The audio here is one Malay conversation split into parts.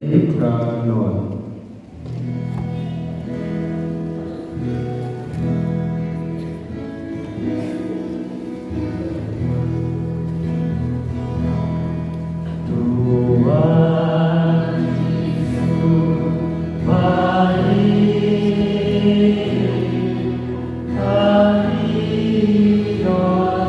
Ikranol. Tuhan Yesus baik, hari doa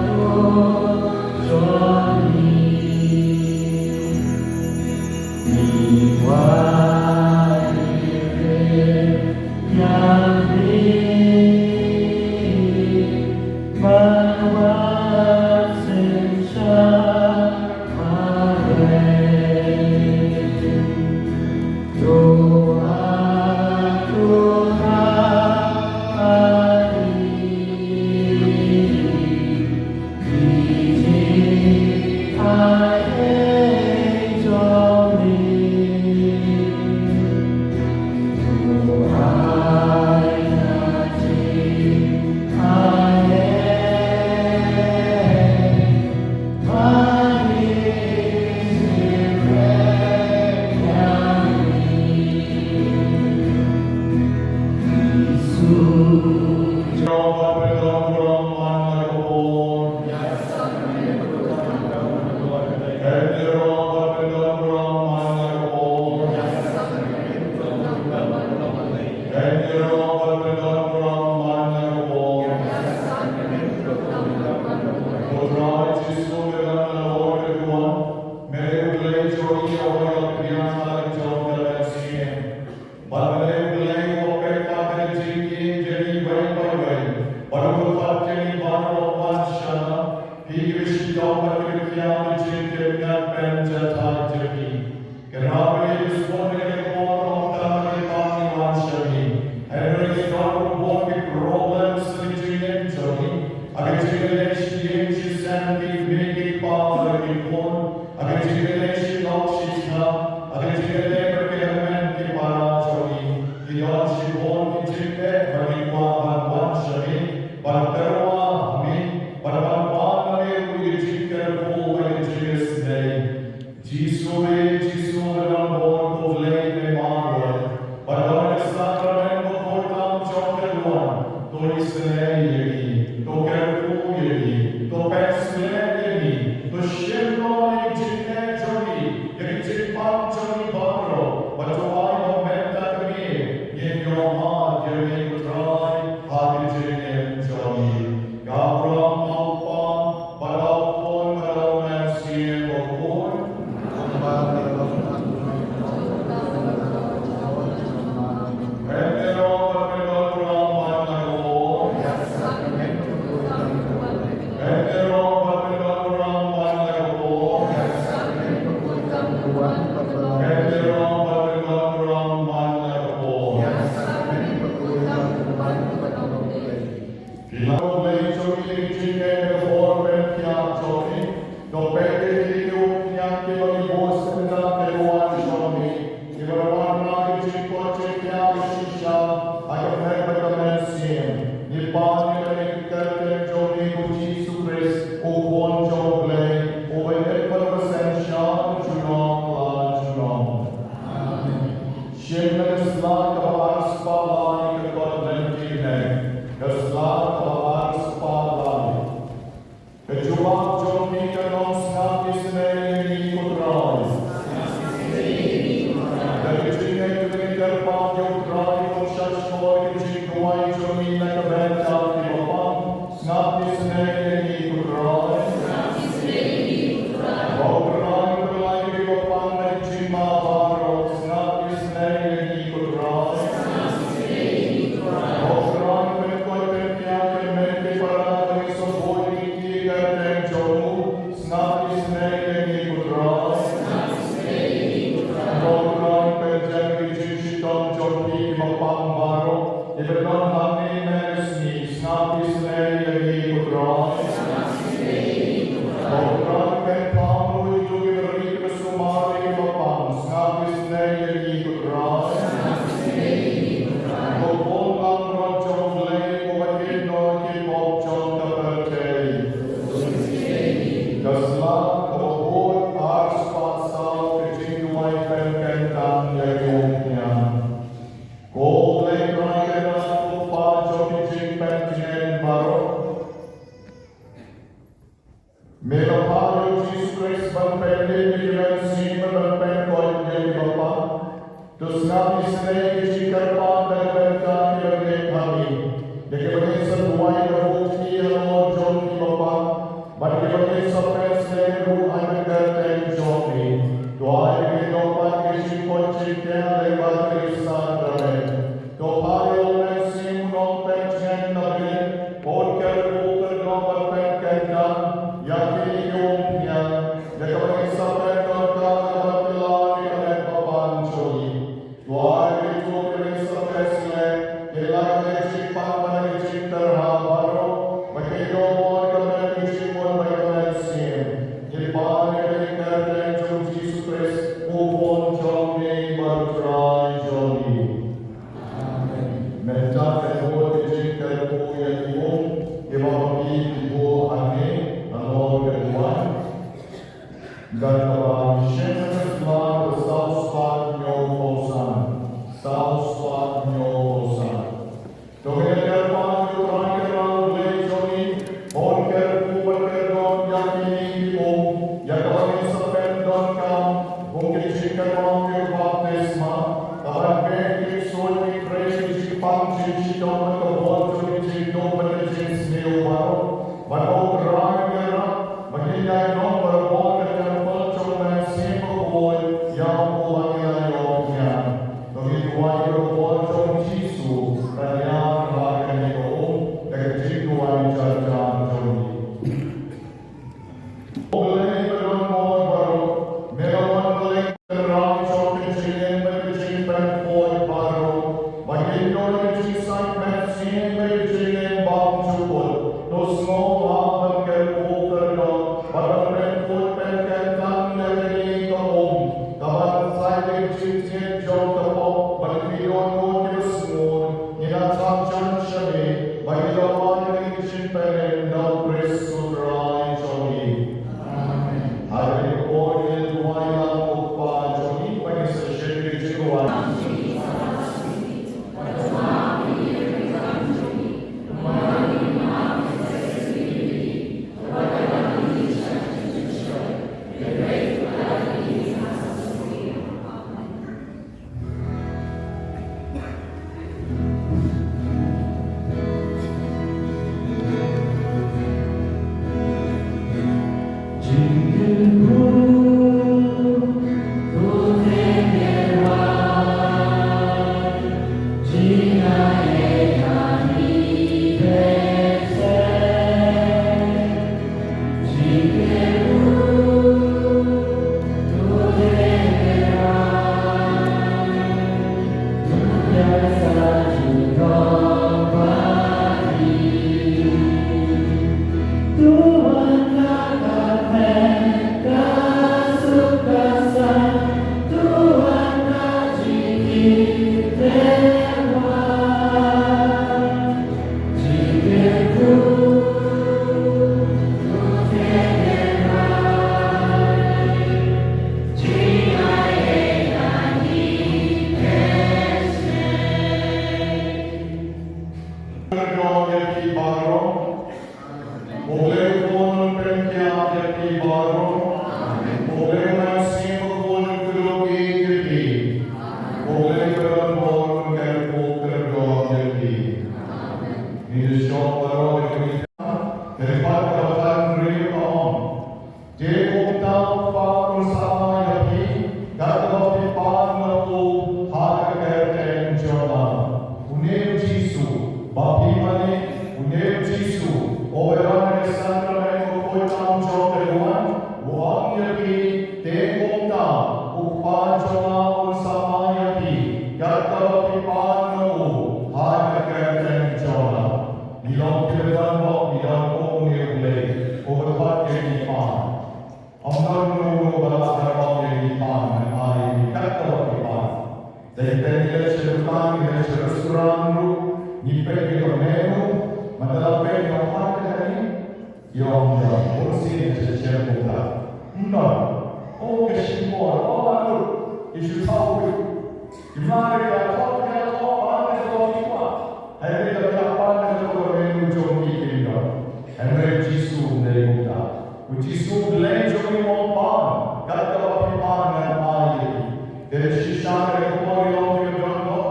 There is Shishak and Kumari of your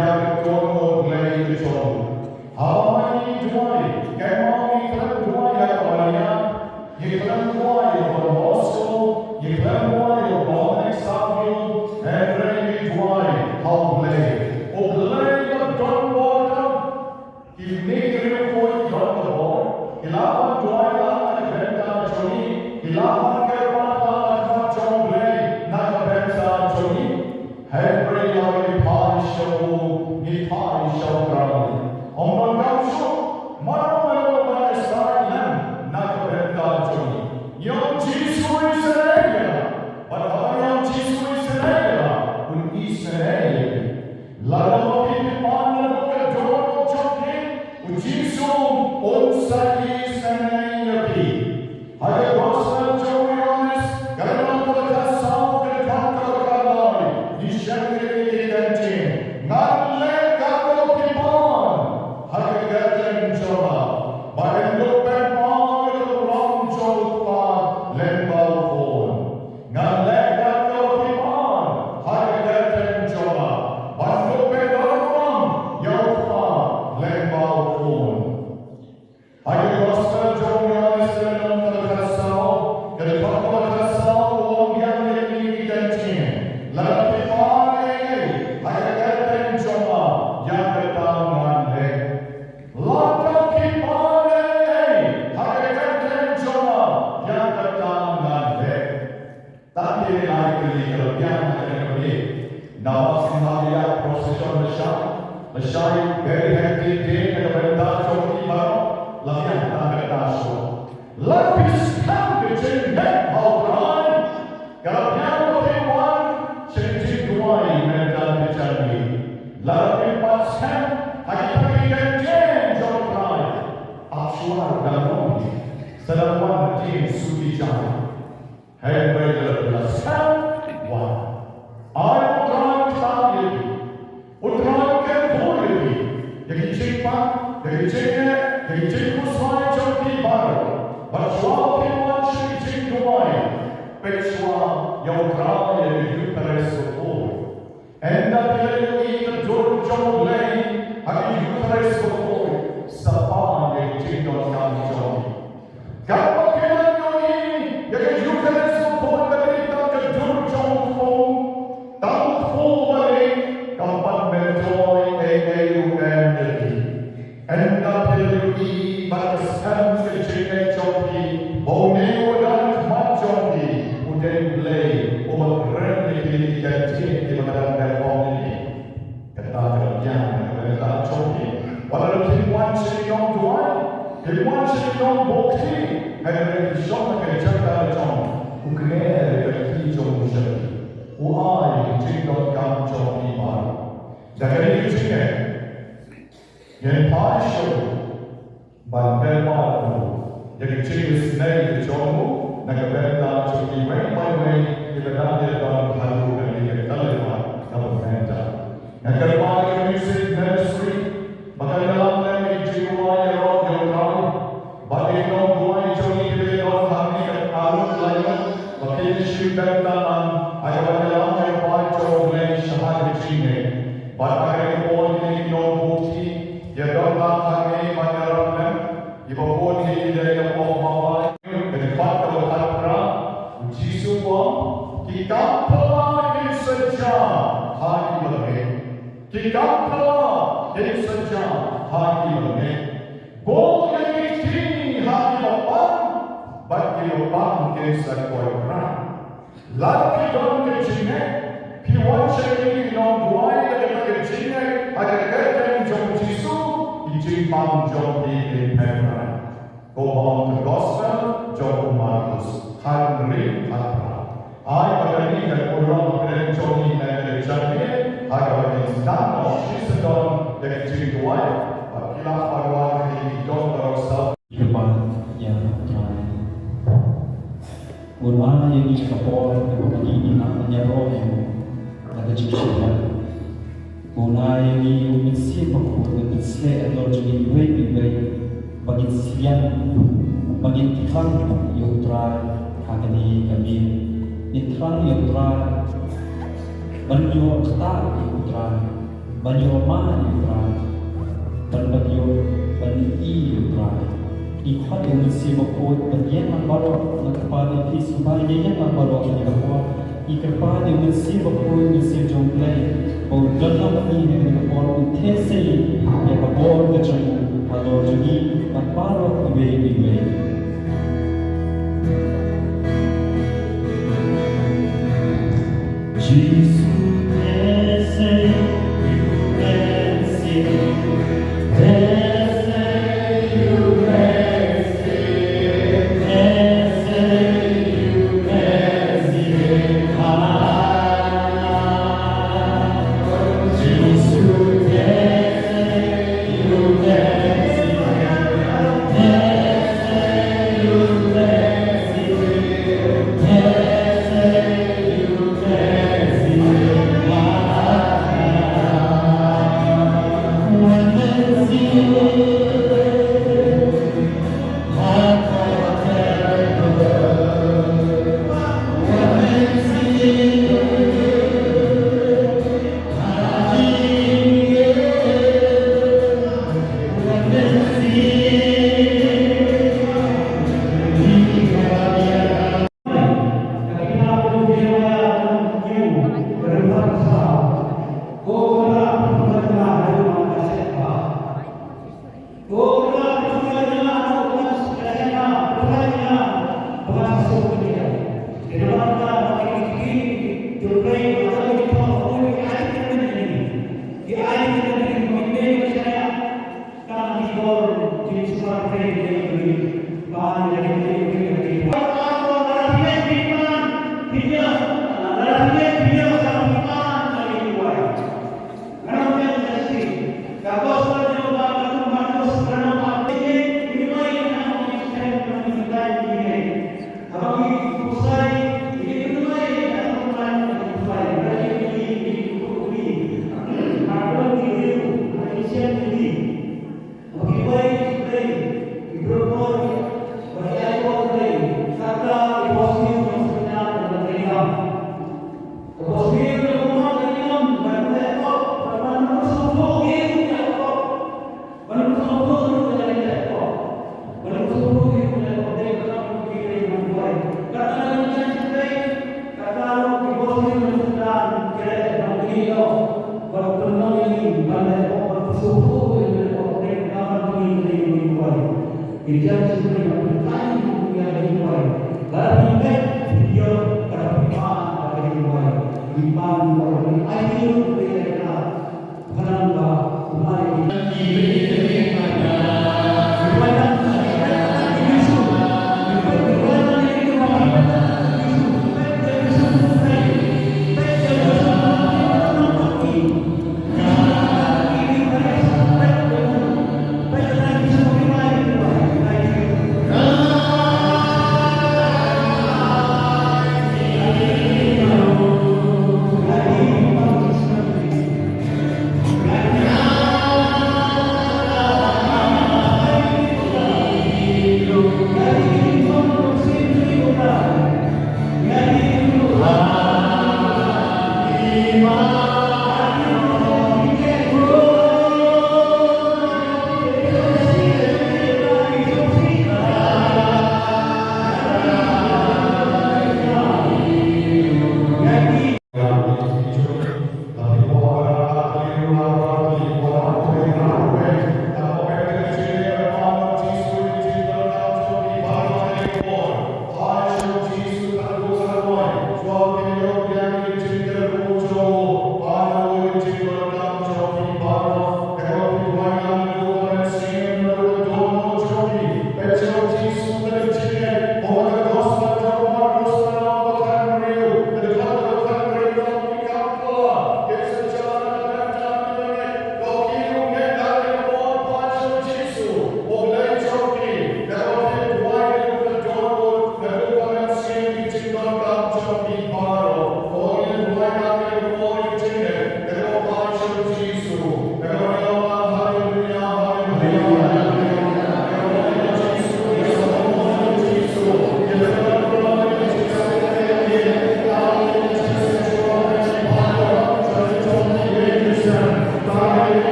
yang ketua mulai kecil. Awalnya jual, kemau iklan jual yang awalnya, iklan jual yang bermosko, iklan jual yang bermonek sabu, Henry jual hal mulai. Mulai yang John Walton, ini kira koi John Walton, ilawan jual yang berita joni, ilawan kerana macam mulai nak berita joni, Henry yang diparisau, diparisau kerana. Orang kamu mana mana Israel nak berita joni. Yang Yesus Israel, pada yang Yesus Israel, un Israel. Lalu kita mana bukan jodoh jodoh, un Yesus un saya Israel lagi. Ada bahasa Johannes, kalau kita kasau kita kalau di syarikat kita jen, ngalle kalau kita Hagatan Joma, bahan lupa mau orang Joma lembau pun. Ngalekat kau timan, Hagatan Joma, bahan lupa orang Joma lembau pun. Hari Rasul Joma Islam terkasau, kedepan terkasau orang yang lebih kencing. Lalu timan ini, Hagatan Joma yang pertama. Lantau kipane, hakikat Joma yang ketangan dek. Tapi lagi kelebihan ekonomi. Nawas Maria prosesion Messiah very hectic day at the Benda Joki Baru, Lafian Tangan Daso. Lapis kan kecil net hautan. Kelebihan kewan, senjata duai mental kecil. Lapis paskan, hakikat Suara dalam ini sedang James Sudijaya. Hai mereka belasan wan. Ai utran tadi, utran kedua jadi cepat, jadi ceknya, jadi cekku suai joki baru. Bersuara kewan cek duai, peksua yang kerana yang yukares sepuluh. Enda tidak ingin jauh jauh lain, akan yukares sepuluh. Sapaan yang cendol kami jauh. Kalau kalian ini, yang juga support berita kedur jauh pun, tahu pun balik kapan mentoy AAUM lagi. Anda pergi batasan kecil joki, boneo dan majoki, udah mulai umur lebih kecil di bagian platform ini. Kata kerjaan kata joki. Walau kimuan seriong tuan, kimuan seriong bukti, ada kisah kerja jom, ukner kerja jom musyawarah, uai cendol kam jom ibar. Jadi kisahnya, yang paling banter malu, jadi kisah senai jomu, naga jom ibar, mai kita dah dalam halu dan kita terlepas dalam benda. Naga paling musik nursery. Maka dalam lagi jiwa yang roh yang tahu, bagi orang tua yang jauh dari orang kami yang arut lain, bagi syukur dalam ayat dalam yang baca oleh syahadat ini, bagi orang yang bukti, yang dalam kami menyeramkan, ibu bukti dari Allah dan fakta berkata, Jisua kita pelajari saja hari ini, kita pelajari saja hari ini. Boleh kini hari depan bagi orang kisah korban. Lalu kita kecilnya, piwan ceri non buai dari kecilnya ada kerja jom Jisu, ijibang jom di Petra. Kau the gospel jom Markus, Henry Hatra. Ai bagani dan orang yang jom di kerjanya, ada bagani dan Kristus dari jiwa. Kita pada hari jom berasal Iban yang terakhir. Urmana yang kapol begini namanya roh yang ada juga. Una yang umisi pakut bersih atau jadi baik bagi siang bagi tiang yang terakhir hari kami tiang yang terakhir banyak kata yang terakhir banyo man Utrai, banyo bani Utrai. Ikut yang mesti berkut bagian yang baru nakapani di supaya yang baru ini bahwa ikerpan yang mesti berkut mesti jomplay bahwa dalam ini yang baru tesi yang baru kecil kalau jadi baru ibe. Jesus tesi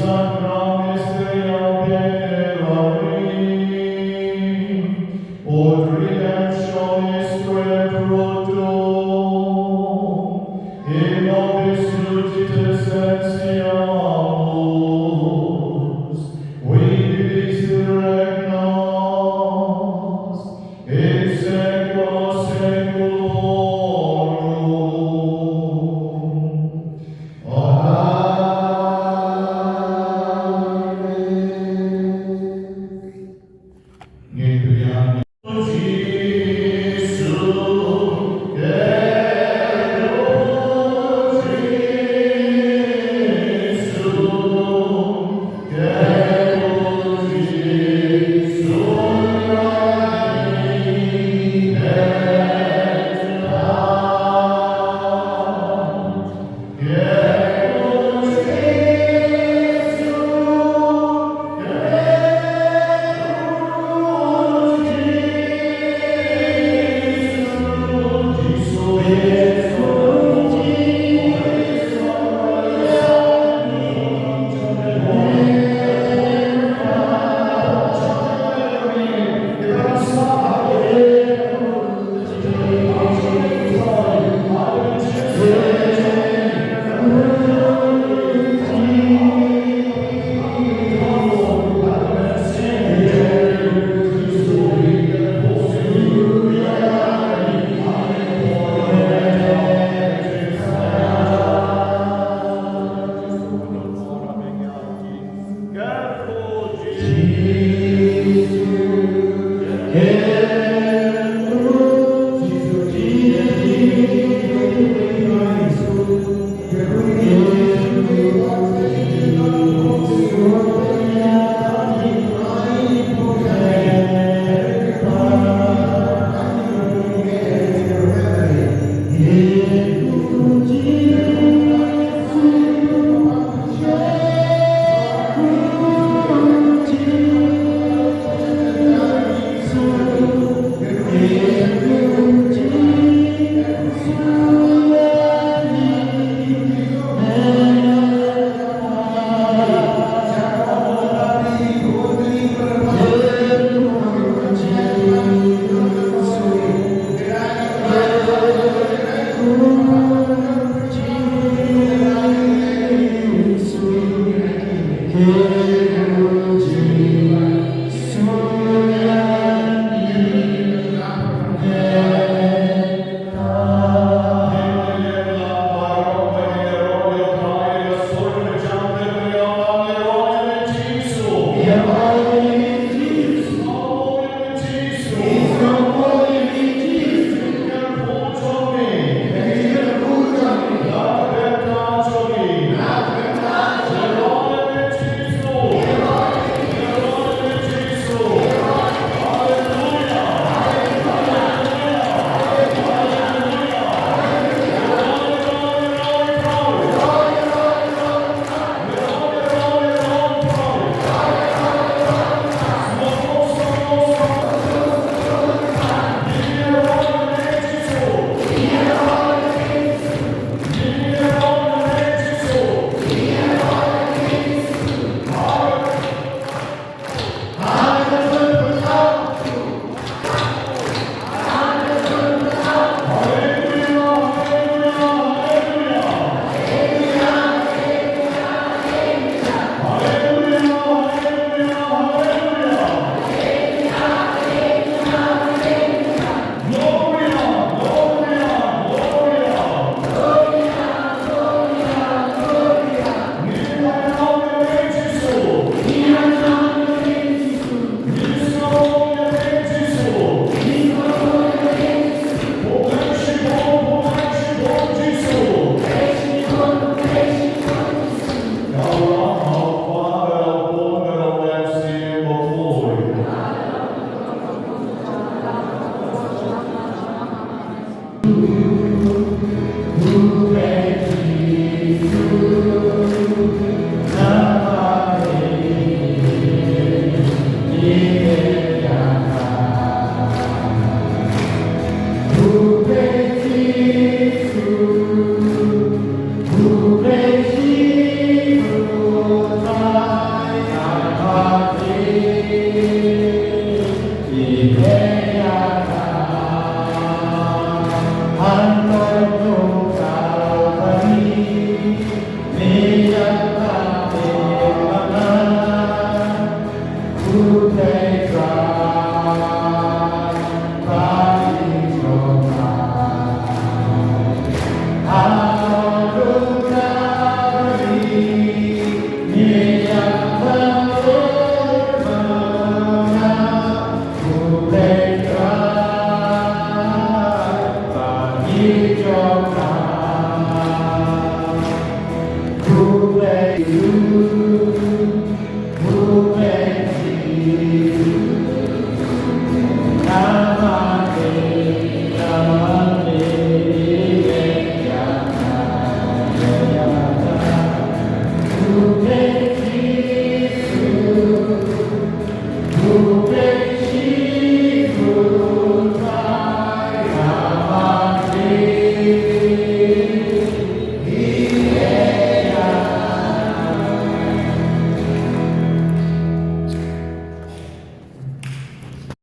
Amen.